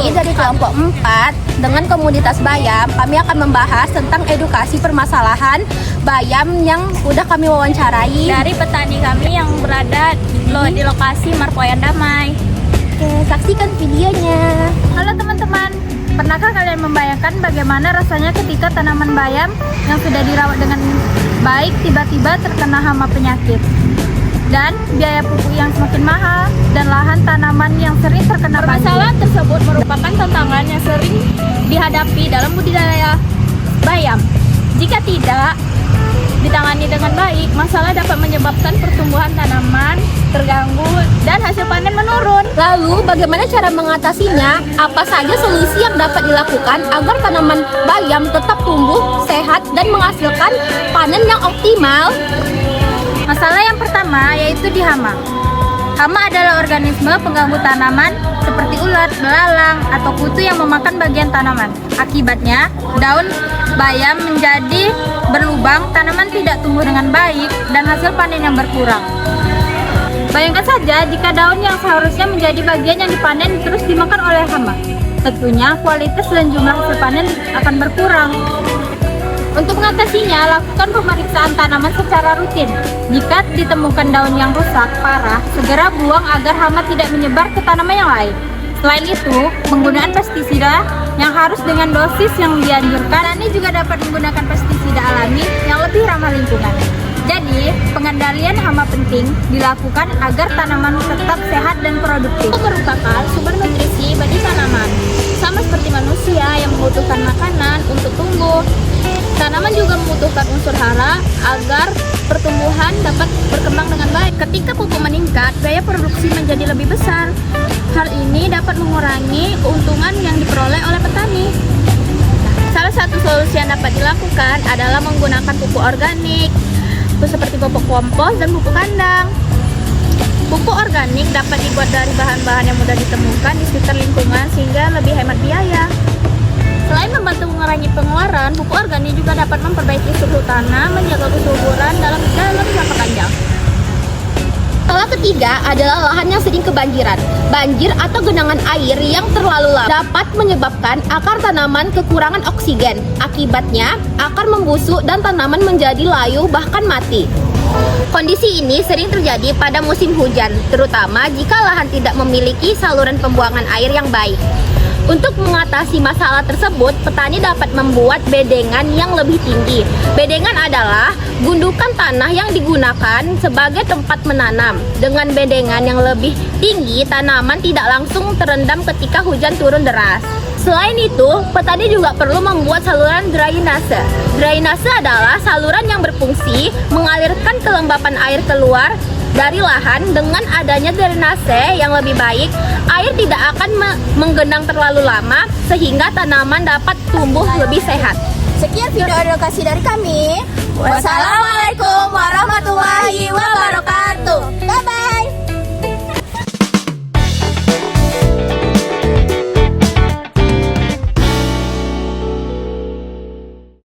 ini dari kelompok 4 dengan komunitas Bayam, kami akan membahas tentang edukasi permasalahan bayam yang udah kami wawancarai dari petani kami yang berada di lokasi Marpoyan Damai. Oke, saksikan videonya. Halo teman-teman, pernahkah kalian membayangkan bagaimana rasanya ketika tanaman bayam yang sudah dirawat dengan baik tiba-tiba terkena hama penyakit? Dan biaya pupuk yang semakin mahal dan lahan tanaman yang sering terkena banjir. Permasalahan tersebut merupakan tantangan yang sering dihadapi dalam budidaya bayam. Jika tidak ditangani dengan baik, masalah dapat menyebabkan pertumbuhan tanaman terganggu dan hasil panen menurun. Lalu, bagaimana cara mengatasinya? Apa saja solusi yang dapat dilakukan agar tanaman bayam tetap tumbuh, sehat, dan menghasilkan panen yang optimal? Masalah yang pertama yaitu di hama. Hama adalah organisme pengganggu tanaman seperti ulat, belalang, atau kutu yang memakan bagian tanaman. Akibatnya, daun bayam menjadi berlubang, tanaman tidak tumbuh dengan baik, dan hasil panen yang berkurang. Bayangkan saja jika daun yang seharusnya menjadi bagian yang dipanen terus dimakan oleh hama. Tentunya kualitas dan jumlah hasil panen akan berkurang. Untuk mengatasinya, lakukan pemeriksaan tanaman secara rutin. Jika ditemukan daun yang rusak parah, segera buang agar hama tidak menyebar ke tanaman yang lain. Selain itu, penggunaan pestisida yang harus dengan dosis yang dianjurkan. Petani juga dapat menggunakan pestisida alami yang lebih ramah lingkungan. Jadi, pengendalian hama penting dilakukan agar tanaman tetap sehat dan produktif. Itu merupakan sumber nutrisi bagi tanaman. Sama seperti manusia yang membutuhkan makanan untuk tumbuh, tanaman juga membutuhkan unsur hara agar pertumbuhan dapat berkembang dengan baik. Ketika pupuk meningkat, biaya produksi menjadi lebih besar. Hal ini dapat mengurangi keuntungan yang diperoleh oleh petani. Salah satu solusi yang dapat dilakukan adalah menggunakan pupuk organik, seperti pupuk kompos dan pupuk kandang. Pupuk organik dapat dibuat dari bahan-bahan yang mudah ditemukan di sekitar lingkungan sehingga lebih hemat biaya. Selain membantu mengurangi pengeluaran, pupuk organik juga dapat memperbaiki suhu tanah, menjaga kesuburan dalam jangka panjang. Masalah ketiga adalah lahan yang sering kebanjiran. Banjir atau genangan air yang terlalu lama dapat menyebabkan akar tanaman kekurangan oksigen. Akibatnya, akar membusuk dan tanaman menjadi layu bahkan mati. Kondisi ini sering terjadi pada musim hujan, terutama jika lahan tidak memiliki saluran pembuangan air yang baik. Untuk mengatasi masalah tersebut, petani dapat membuat bedengan yang lebih tinggi. Bedengan adalah gundukan tanah yang digunakan sebagai tempat menanam. Dengan bedengan yang lebih tinggi, tanaman tidak langsung terendam ketika hujan turun deras. Selain itu, petani juga perlu membuat saluran drainase. Drainase adalah saluran yang berfungsi mengalirkan kelembapan air keluar dari lahan. Dengan adanya drainase yang lebih baik, air tidak akan menggenang terlalu lama sehingga tanaman dapat tumbuh lebih sehat. Sekian video edukasi dari kami. Wassalamualaikum warahmatullahi wabarakatuh.